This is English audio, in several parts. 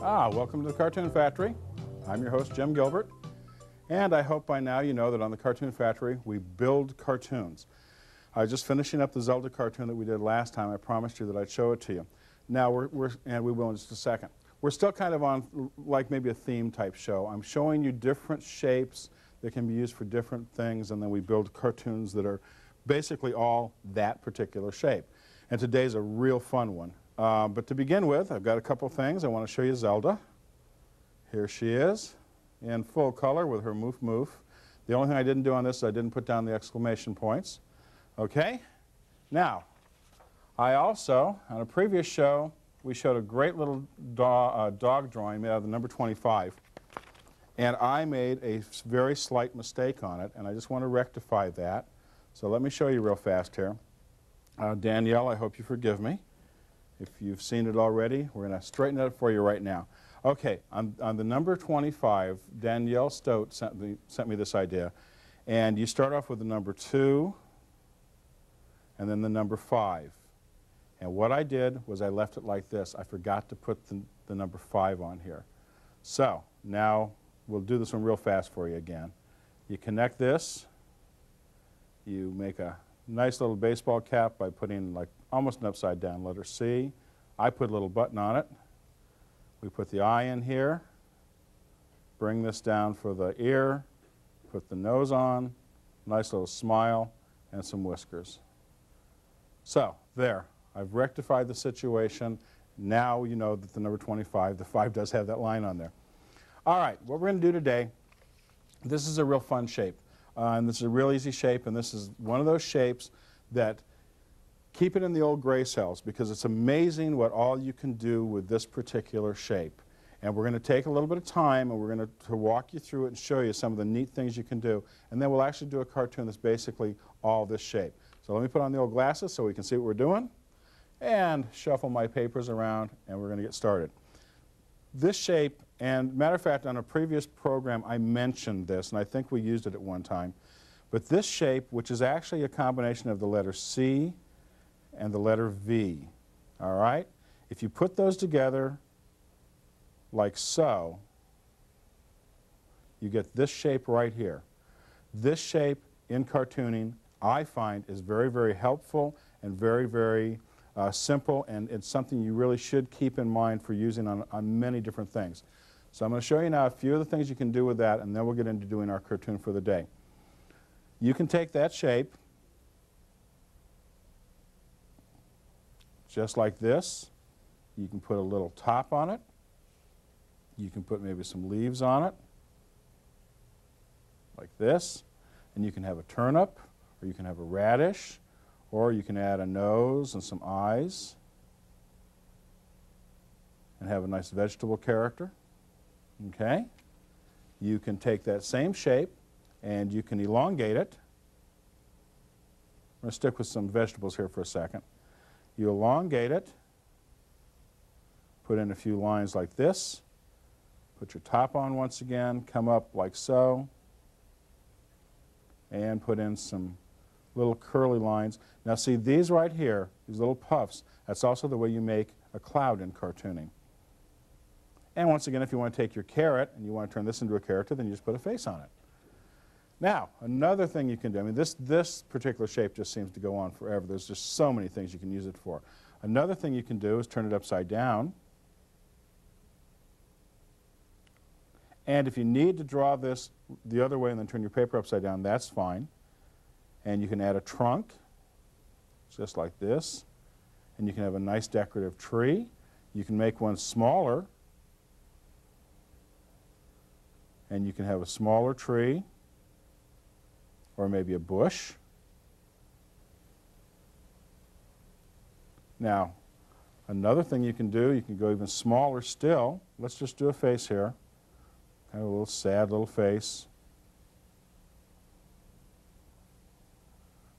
Welcome to the Cartoon Factory. I'm your host, Jim Gilbert, and I hope by now you know that on the Cartoon Factory we build cartoons. I was just finishing up the Zelda cartoon that we did last time. I promised you that I'd show it to you. Now and we will in just a second. We're still kind of on like maybe a theme type show. I'm showing you different shapes that can be used for different things, and then we build cartoons that are basically all that particular shape. And today's a real fun one. But to begin with, I've got a couple things. I want to show you Zelda. Here she is in full color with her moof moof. The only thing I didn't do on this is I didn't put down the exclamation points. Okay? Now, I also, on a previous show, we showed a great little dog drawing made out of the number 25. And I made a very slight mistake on it, and I just want to rectify that. So let me show you real fast here. Danielle, I hope you forgive me. If you've seen it already, we're going to straighten it up for you right now. Okay, on the number 25, Danielle Stote sent me this idea. And you start off with the number 2, and then the number 5. And what I did was I left it like this. I forgot to put the number 5 on here. So now we'll do this one real fast for you again. You connect this. You make a nice little baseball cap by putting like almost an upside down letter C. I put a little button on it. We put the eye in here. Bring this down for the ear. Put the nose on. Nice little smile and some whiskers. So there, I've rectified the situation. Now you know that the number 25, the 5 does have that line on there. All right, what we're going to do today, this is a real fun shape. And this is a real easy shape, and this is one of those shapes that keep it in the old gray cells, because it's amazing what all you can do with this particular shape. And we're going to take a little bit of time, and we're going to walk you through it and show you some of the neat things you can do. And then we'll actually do a cartoon that's basically all this shape. So let me put on the old glasses so we can see what we're doing, and shuffle my papers around, and we're going to get started. This shape, and matter of fact, on a previous program I mentioned this, and I think we used it at one time, but this shape, which is actually a combination of the letter C and the letter V, all right? If you put those together like so, you get this shape right here. This shape in cartooning, I find, is very, very helpful and very, very simple, and it's something you really should keep in mind for using on many different things. So I'm going to show you now a few of the things you can do with that, and then we'll get into doing our cartoon for the day. You can take that shape just like this. You can put a little top on it. You can put maybe some leaves on it like this, and you can have a turnip, or you can have a radish, or you can add a nose and some eyes and have a nice vegetable character. Okay? You can take that same shape and you can elongate it. I'm going to stick with some vegetables here for a second. You elongate it, put in a few lines like this, put your top on once again, come up like so, and put in some little curly lines. Now see, these right here, these little puffs, that's also the way you make a cloud in cartooning. And once again, if you want to take your carrot and you want to turn this into a character, then you just put a face on it. Now, another thing you can do, I mean, this particular shape just seems to go on forever. There's just so many things you can use it for. Another thing you can do is turn it upside down. And if you need to draw this the other way and then turn your paper upside down, that's fine. And you can add a trunk, just like this. And you can have a nice decorative tree. You can make one smaller. And you can have a smaller tree, or maybe a bush. Now, another thing you can do, you can go even smaller still. Let's just do a face here. Kind of a little sad little face.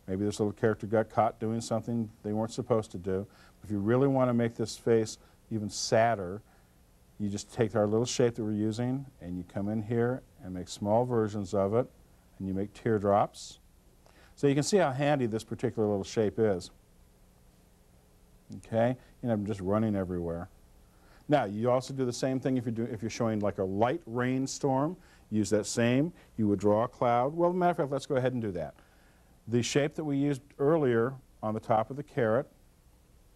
Maybe this little character got caught doing something they weren't supposed to do. If you really want to make this face even sadder, you just take our little shape that we're using and you come in here and make small versions of it, and you make teardrops. So you can see how handy this particular little shape is. Okay? I'm just running everywhere. Now, you also do the same thing if you're showing like a light rainstorm. Use that same. You would draw a cloud. Well, as a matter of fact, let's go ahead and do that. The shape that we used earlier on the top of the carrot,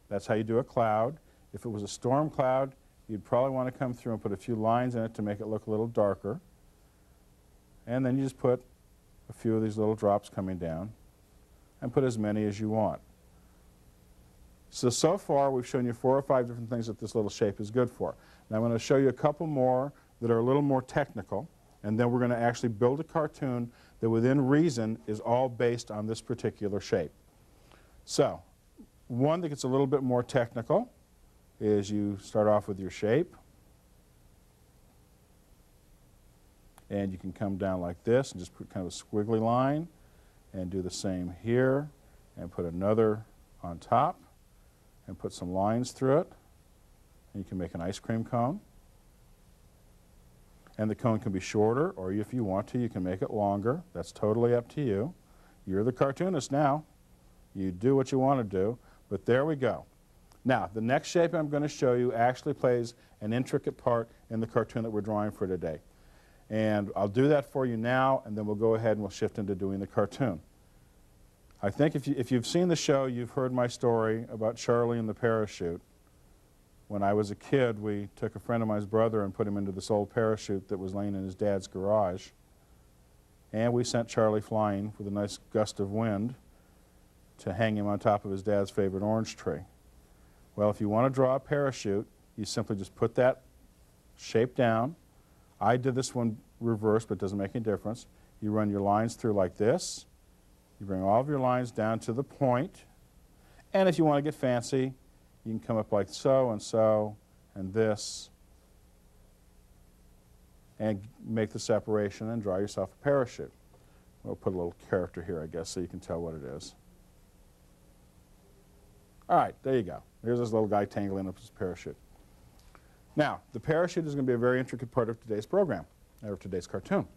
that's how you do a cloud. If it was a storm cloud, you'd probably want to come through and put a few lines in it to make it look a little darker. And then you just put a few of these little drops coming down and put as many as you want. So far we've shown you 4 or 5 different things that this little shape is good for. Now I'm going to show you a couple more that are a little more technical, and then we're going to actually build a cartoon that within reason is all based on this particular shape. So one that gets a little bit more technical is you start off with your shape, and you can come down like this and just put kind of a squiggly line and do the same here and put another on top and put some lines through it, and you can make an ice cream cone. And the cone can be shorter, or if you want to, you can make it longer. That's totally up to you. You're the cartoonist now. You do what you want to do, but there we go. Now, the next shape I'm going to show you actually plays an intricate part in the cartoon that we're drawing for today. And I'll do that for you now, and then we'll go ahead and we'll shift into doing the cartoon. I think if you've seen the show, you've heard my story about Charlie and the parachute. When I was a kid, we took a friend of mine's brother and put him into this old parachute that was laying in his dad's garage. And we sent Charlie flying with a nice gust of wind to hang him on top of his dad's favorite orange tree. Well, if you want to draw a parachute, you simply just put that shape down. I did this one reversed, but it doesn't make any difference. You run your lines through like this. You bring all of your lines down to the point. And if you want to get fancy, you can come up like so, and this, and make the separation and draw yourself a parachute. We'll put a little character here, I guess, so you can tell what it is. All right, there you go. Here's this little guy tangling up his parachute. Now, the parachute is going to be a very intricate part of today's program, or of today's cartoon.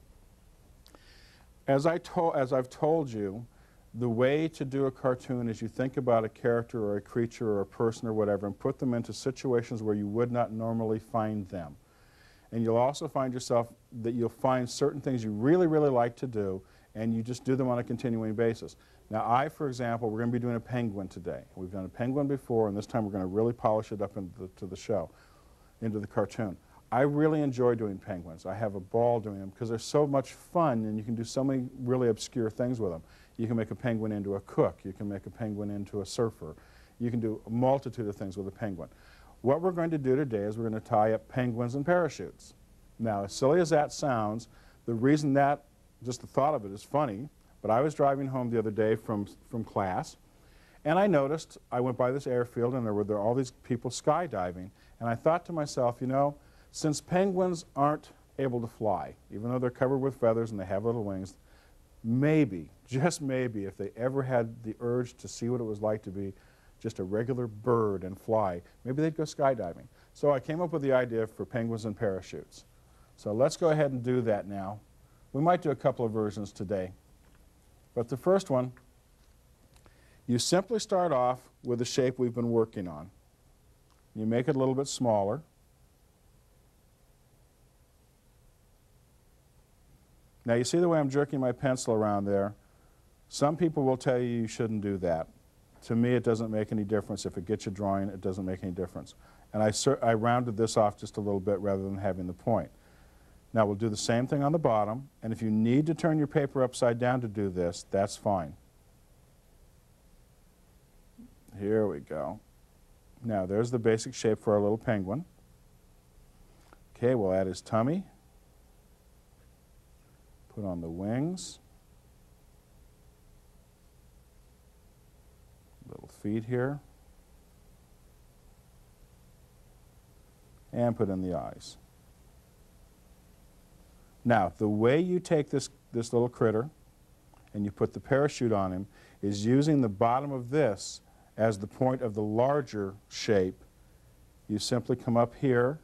As I've told you, the way to do a cartoon is you think about a character or a creature or a person or whatever and put them into situations where you would not normally find them. And you'll also find yourself that you'll find certain things you really, really like to do, and you just do them on a continuing basis. Now, for example, we're going to be doing a penguin today. We've done a penguin before, and this time we're going to really polish it up into the show, into the cartoon. I really enjoy doing penguins. I have a ball doing them because they're so much fun, and you can do so many really obscure things with them. You can make a penguin into a cook. You can make a penguin into a surfer. You can do a multitude of things with a penguin. What we're going to do today is we're going to tie up penguins and parachutes. Now, as silly as that sounds, the reason that, just the thought of it is funny, but I was driving home the other day from class, and I noticed, I went by this airfield, and there were all these people skydiving, and I thought to myself, you know, since penguins aren't able to fly, even though they're covered with feathers and they have little wings, maybe, just maybe, if they ever had the urge to see what it was like to be just a regular bird and fly, maybe they'd go skydiving. So I came up with the idea for penguins and parachutes. So let's go ahead and do that now. We might do a couple of versions today. But the first one, you simply start off with the shape we've been working on. You make it a little bit smaller. Now you see the way I'm jerking my pencil around there. Some people will tell you shouldn't do that. To me, it doesn't make any difference. If it gets you drawing, it doesn't make any difference. And I rounded this off just a little bit rather than having the point. Now we'll do the same thing on the bottom, and if you need to turn your paper upside down to do this, that's fine. Here we go. Now there's the basic shape for our little penguin. Okay, we'll add his tummy. Put on the wings. Little feet here. And put in the eyes. Now, the way you take this little critter and you put the parachute on him is using the bottom of this as the point of the larger shape. You simply come up here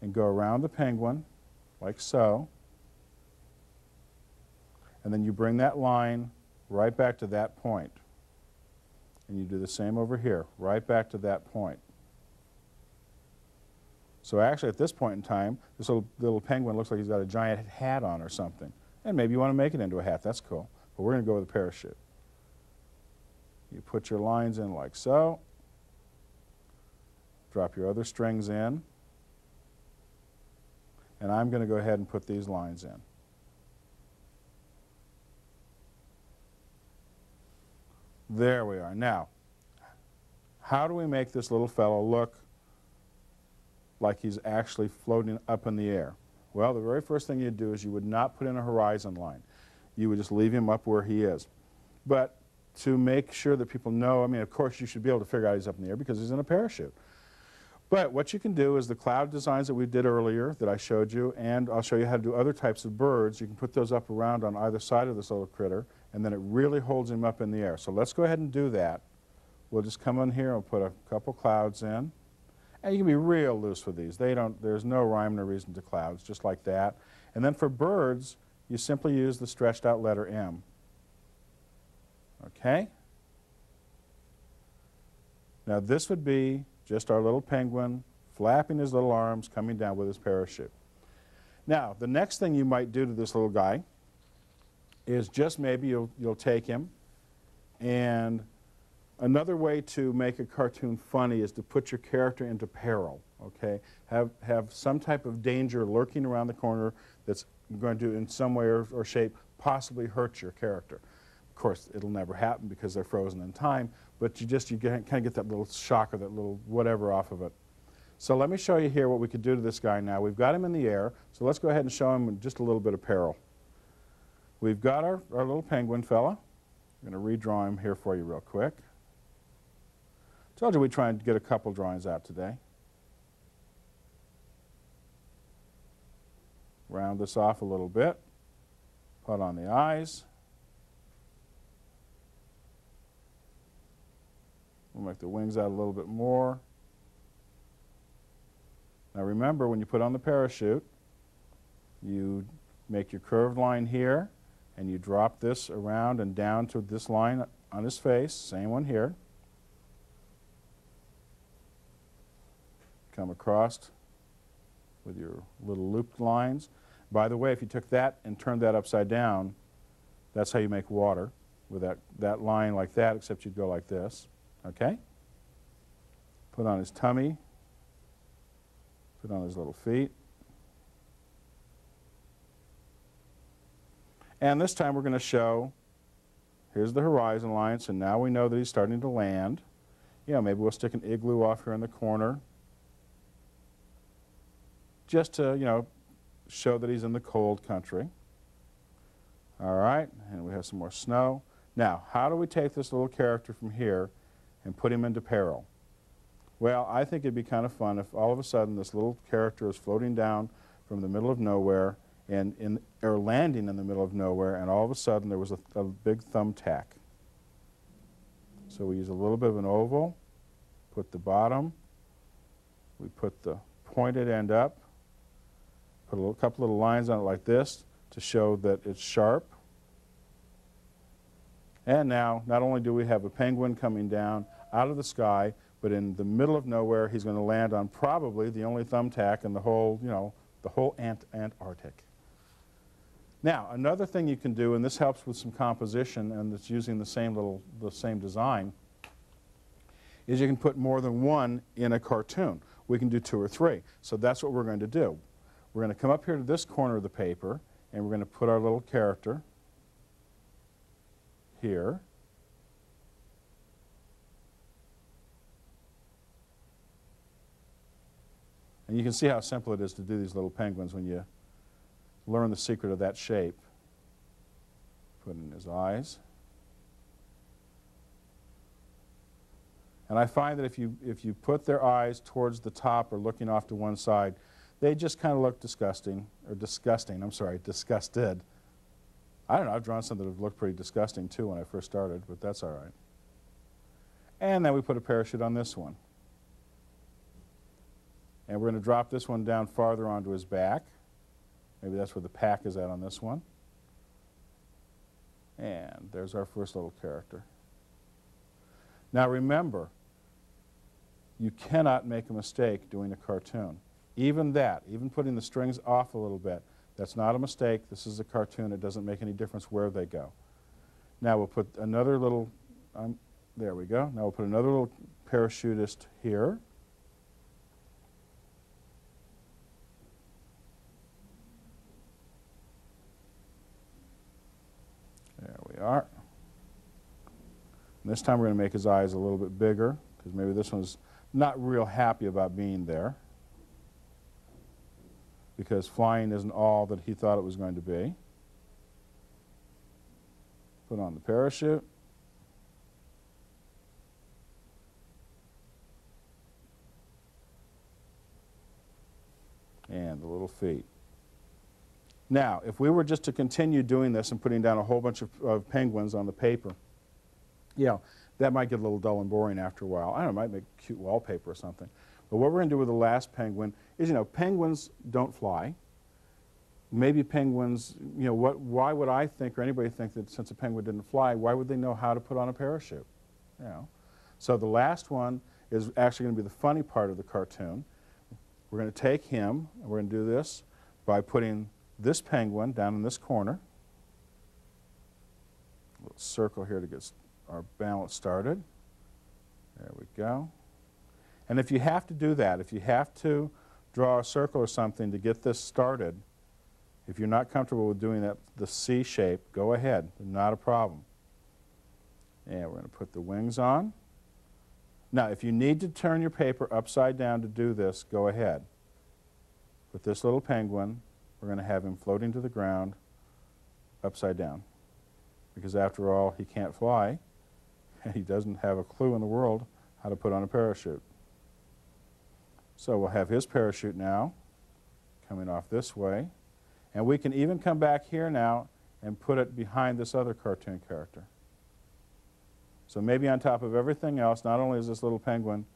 and go around the penguin, like so. And then you bring that line right back to that point. And you do the same over here, right back to that point. So actually, at this point in time, this little penguin looks like he's got a giant hat on or something. And maybe you want to make it into a hat. That's cool. But we're going to go with a parachute. You put your lines in like so. Drop your other strings in. And I'm going to go ahead and put these lines in. There we are. Now, how do we make this little fellow look like he's actually floating up in the air? Well, the very first thing you'd do is you would not put in a horizon line. You would just leave him up where he is. But to make sure that people know, I mean, of course, you should be able to figure out he's up in the air because he's in a parachute. But what you can do is the cloud designs that we did earlier that I showed you, and I'll show you how to do other types of birds. You can put those up around on either side of this little critter, and then it really holds him up in the air. So let's go ahead and do that. We'll just come in here and put a couple clouds in. And you can be real loose with these. There's no rhyme nor reason to clouds, just like that. And then for birds, you simply use the stretched out letter M. Okay? Now this would be just our little penguin flapping his little arms, coming down with his parachute. Now, the next thing you might do to this little guy is just maybe you'll take him, and another way to make a cartoon funny is to put your character into peril, okay? Have some type of danger lurking around the corner that's going to, in some way or shape, possibly hurt your character. Of course, it'll never happen because they're frozen in time, but you kind of get that little shock or that little whatever off of it. So let me show you here what we could do to this guy now. We've got him in the air, so let's go ahead and show him just a little bit of peril. We've got our little penguin fella. I'm going to redraw him here for you real quick. Told you we'd try and get a couple drawings out today. Round this off a little bit. Put on the eyes. We'll make the wings out a little bit more. Now remember, when you put on the parachute, you make your curved line here, and you drop this around and down to this line on his face, same one here. Come across with your little looped lines. By the way, if you took that and turned that upside down, that's how you make water, with that line like that, except you'd go like this. Okay? Put on his tummy. Put on his little feet. And this time we're going to show, here's the horizon line, so now we know that he's starting to land. You know, maybe we'll stick an igloo off here in the corner, just to, you know, show that he's in the cold country. All right, and we have some more snow. Now, how do we take this little character from here and put him into peril? Well, I think it'd be kind of fun if all of a sudden this little character is floating down from the middle of nowhere or landing in the middle of nowhere, and all of a sudden there was a big thumbtack. So we use a little bit of an oval, put the bottom, we put the pointed end up, put a couple little lines on it like this to show that it's sharp. And now, not only do we have a penguin coming down out of the sky, but in the middle of nowhere, he's going to land on probably the only thumbtack in the whole, you know, the whole Antarctic. Now, another thing you can do, and this helps with some composition, and it's using the same design, is you can put more than one in a cartoon. We can do 2 or 3. So that's what we're going to do. We're going to come up here to this corner of the paper, and we're going to put our little character here. And you can see how simple it is to do these little penguins when you learn the secret of that shape. Put in his eyes. And I find that if you put their eyes towards the top or looking off to one side, they just kind of look disgusting, disgusted. I don't know, I've drawn some that have looked pretty disgusting too when I first started, but that's all right. And then we put a parachute on this one. And we're going to drop this one down farther onto his back. Maybe that's where the pack is at on this one. And there's our first little character. Now remember, you cannot make a mistake doing a cartoon. Even that, even putting the strings off a little bit, that's not a mistake. This is a cartoon. It doesn't make any difference where they go. Now we'll put another little, there we go. Now we'll put another little parachutist here. There we are. And this time we're going to make his eyes a little bit bigger, because maybe this one's not real happy about being there, because flying isn't all that he thought it was going to be. Put on the parachute. And the little feet. Now, if we were just to continue doing this and putting down a whole bunch of penguins on the paper, you know, that might get a little dull and boring after a while. I don't know, it might make cute wallpaper or something. But what we're going to do with the last penguin is, you know, penguins don't fly. Maybe penguins, you know, why would I think, or anybody think that since a penguin didn't fly, why would they know how to put on a parachute? You know? So the last one is actually going to be the funny part of the cartoon. We're going to take him, and we're going to do this by putting this penguin down in this corner. A little circle here to get our balance started. There we go. And if you have to do that, if you have to draw a circle or something to get this started, if you're not comfortable with doing that, the C shape, go ahead, not a problem. And we're going to put the wings on. Now, if you need to turn your paper upside down to do this, go ahead. With this little penguin, we're going to have him floating to the ground upside down. Because after all, he can't fly, and he doesn't have a clue in the world how to put on a parachute. So we'll have his parachute now coming off this way. And we can even come back here now and put it behind this other cartoon character. So maybe on top of everything else, not only is this little penguin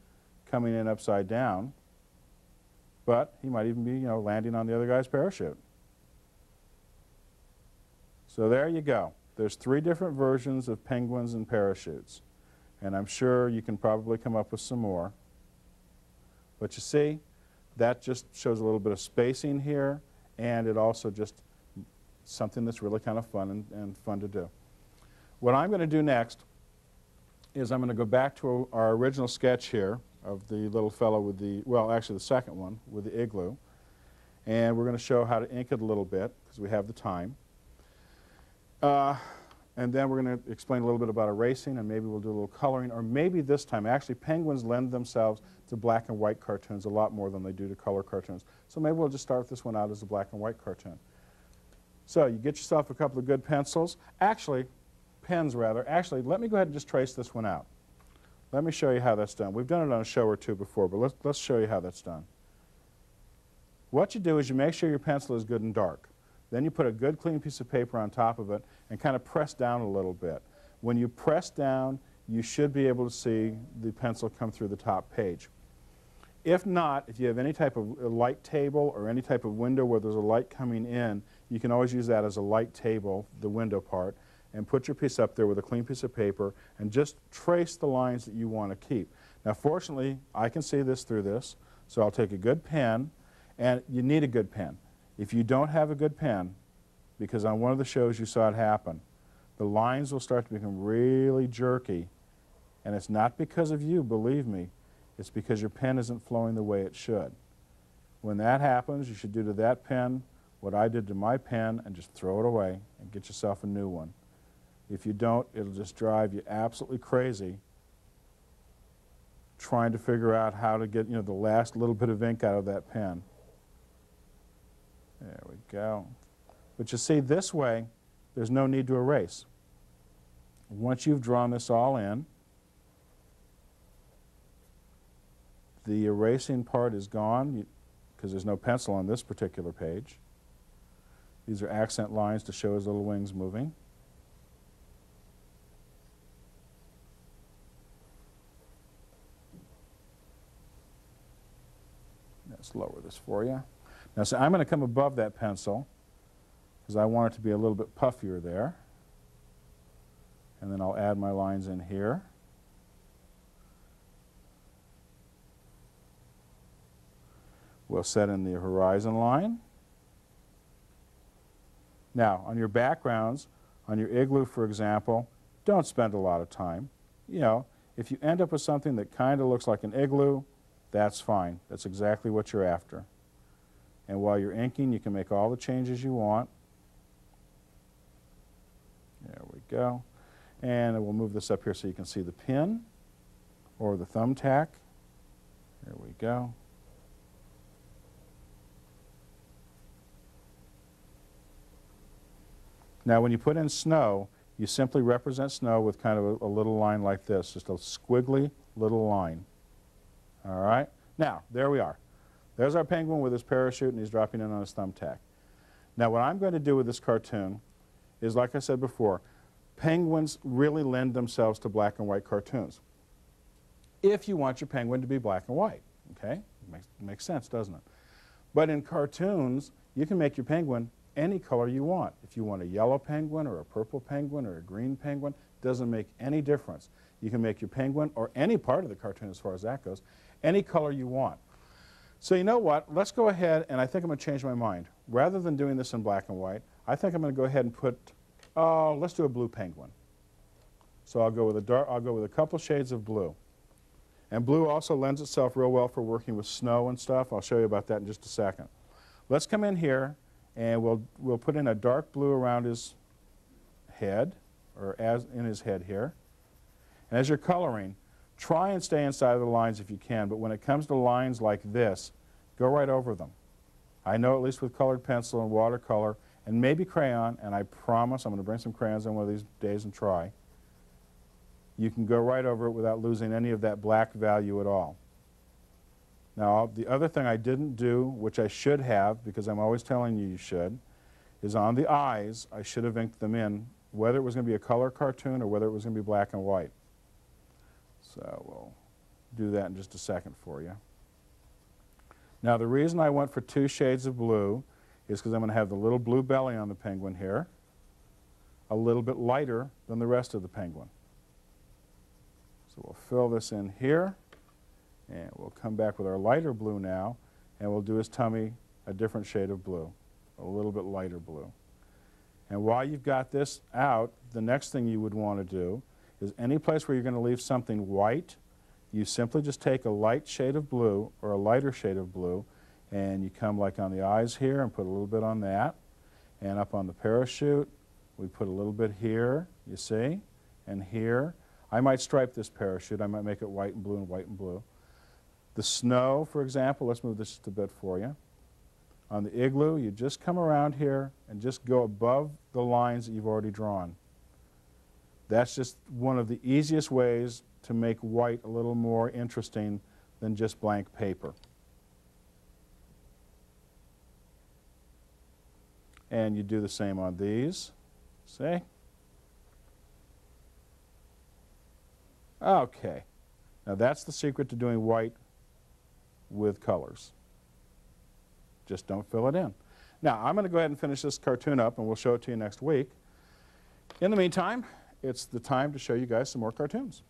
coming in upside down, but he might even be, you know, landing on the other guy's parachute. So there you go. There's 3 different versions of penguins and parachutes. And I'm sure you can probably come up with some more. But you see, that just shows a little bit of spacing here, and it also just something that's really kind of fun and fun to do. What I'm going to do next is I'm going to go back to our original sketch here of the little fellow with the, well, actually the second one with the igloo. And we're going to show how to ink it a little bit, because we have the time. And then we're going to explain a little bit about erasing, and maybe we'll do a little coloring, or maybe this time, actually penguins lend themselves to black and white cartoons a lot more than they do to color cartoons. So maybe we'll just start this one out as a black and white cartoon. So you get yourself a couple of good pencils. Actually, pens rather. Actually, let me go ahead and just trace this one out. Let me show you how that's done. We've done it on a show or two before, but let's show you how that's done. What you do is you make sure your pencil is good and dark. Then you put a good clean piece of paper on top of it and kind of press down a little bit. When you press down, you should be able to see the pencil come through the top page. If not, if you have any type of light table or any type of window where there's a light coming in, you can always use that as a light table, the window part, and put your piece up there with a clean piece of paper and just trace the lines that you want to keep. Now fortunately, I can see this through this, so I'll take a good pen, and you need a good pen. If you don't have a good pen, because on one of the shows you saw it happen, the lines will start to become really jerky, and it's not because of you, believe me, it's because your pen isn't flowing the way it should. When that happens, you should do to that pen what I did to my pen and just throw it away and get yourself a new one. If you don't, it'll just drive you absolutely crazy trying to figure out how to get, you know, the last little bit of ink out of that pen. There we go. But you see, this way, there's no need to erase. Once you've drawn this all in, the erasing part is gone because there's no pencil on this particular page. These are accent lines to show his little wings moving. Let's lower this for you. Now, so I'm going to come above that pencil because I want it to be a little bit puffier there. And then I'll add my lines in here. We'll set in the horizon line. Now, on your backgrounds, on your igloo, for example, don't spend a lot of time. You know, if you end up with something that kind of looks like an igloo, that's fine. That's exactly what you're after. And while you're inking, you can make all the changes you want. There we go. And we'll move this up here so you can see the pin or the thumbtack. There we go. Now, when you put in snow, you simply represent snow with kind of a little line like this, just a squiggly little line. All right? Now, there we are. There's our penguin with his parachute, and he's dropping in on his thumbtack. Now, what I'm going to do with this cartoon is, like I said before, penguins really lend themselves to black and white cartoons. If you want your penguin to be black and white, okay? Makes sense, doesn't it? But in cartoons, you can make your penguin any color you want. If you want a yellow penguin or a purple penguin or a green penguin, doesn't make any difference. You can make your penguin, or any part of the cartoon as far as that goes, any color you want. So you know what? Let's go ahead, and I think I'm going to change my mind. Rather than doing this in black and white, I think I'm going to go ahead and put, let's do a blue penguin. So I'll go with a couple shades of blue. And blue also lends itself real well for working with snow and stuff. I'll show you about that in just a second. Let's come in here, and we'll put in a dark blue around his head, or as in his head here. And as you're coloring, try and stay inside of the lines if you can, but when it comes to lines like this, go right over them. I know, at least with colored pencil and watercolor, and maybe crayon, and I promise I'm going to bring some crayons in one of these days and try, you can go right over it without losing any of that black value at all. Now, the other thing I didn't do, which I should have, because I'm always telling you you should, is on the eyes, I should have inked them in, whether it was going to be a color cartoon or whether it was going to be black and white. So we'll do that in just a second for you. Now, the reason I went for 2 shades of blue is because I'm going to have the little blue belly on the penguin here, a little bit lighter than the rest of the penguin. So we'll fill this in here, and we'll come back with our lighter blue now, and we'll do his tummy a different shade of blue, a little bit lighter blue. And while you've got this out, the next thing you would want to do is any place where you're going to leave something white, you simply just take a light shade of blue or a lighter shade of blue, and you come like on the eyes here and put a little bit on that, and up on the parachute we put a little bit here, you see, and here. I might stripe this parachute. I might make it white and blue and white and blue. The snow, for example, let's move this just a bit for you. On the igloo, you just come around here and just go above the lines that you've already drawn. That's just one of the easiest ways to make white a little more interesting than just blank paper. And you do the same on these. See? Okay. Now that's the secret to doing white with colors. Just don't fill it in. Now, I'm going to go ahead and finish this cartoon up, and we'll show it to you next week. In the meantime, it's the time to show you guys some more cartoons.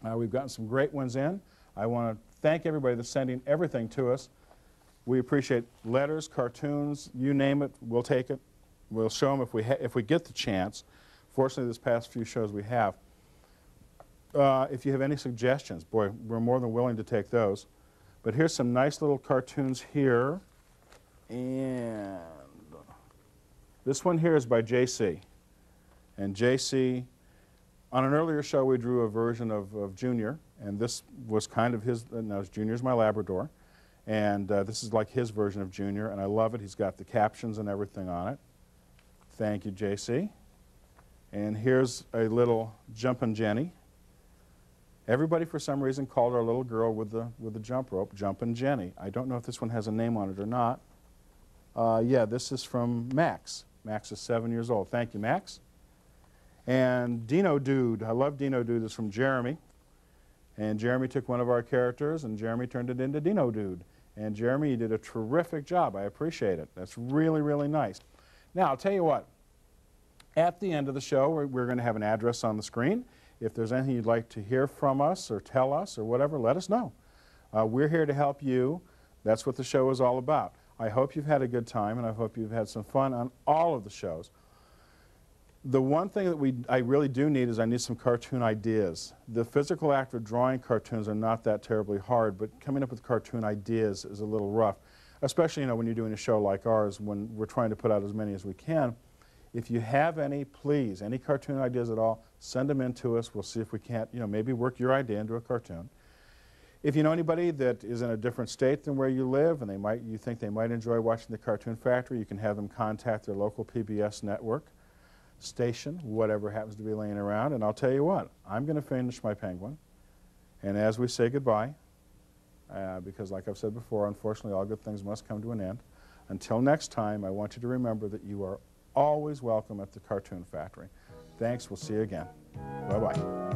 We've gotten some great ones in. I want to thank everybody that's sending everything to us. We appreciate letters, cartoons, you name it, we'll take it. We'll show them if we get the chance. Fortunately, this past few shows we have. If you have any suggestions, boy, we're more than willing to take those. But here's some nice little cartoons here. And this one here is by J.C. And J.C., on an earlier show we drew a version of Junior, and this was kind of his, no, Junior's my Labrador. And this is like his version of Junior, and I love it. He's got the captions and everything on it. Thank you, J.C. And here's a little Jumpin' Jenny. Everybody, for some reason, called our little girl with the jump rope Jumpin' Jenny. I don't know if this one has a name on it or not. Yeah, this is from Max. Max is 7 years old. Thank you, Max. And Dino Dude. I love Dino Dude. It's from Jeremy. And Jeremy took one of our characters, and Jeremy turned it into Dino Dude. And Jeremy, you did a terrific job. I appreciate it. That's really, really nice. Now, I'll tell you what. At the end of the show, we're going to have an address on the screen. If there's anything you'd like to hear from us or tell us or whatever, let us know. We're here to help you That's what the show is all about. I hope you've had a good time, and I hope you've had some fun on all of the shows. The one thing that I really do need is I need some cartoon ideas. The physical act of drawing cartoons are not that terribly hard, but coming up with cartoon ideas is a little rough, especially, you know, when you're doing a show like ours, when we're trying to put out as many as we can. If you have any, please, any cartoon ideas at all, send them in to us. We'll see if we can't, you know, maybe work your idea into a cartoon. If you know anybody that is in a different state than where you live and you think they might enjoy watching the Cartoon Factory, you can have them contact their local PBS network station, whatever happens to be laying around. And I'll tell you what, I'm going to finish my penguin. And as we say goodbye, because like I've said before, unfortunately all good things must come to an end. Until next time, I want you to remember that you are always welcome at the Cartoon Factory. Thanks. We'll see you again. Bye-bye.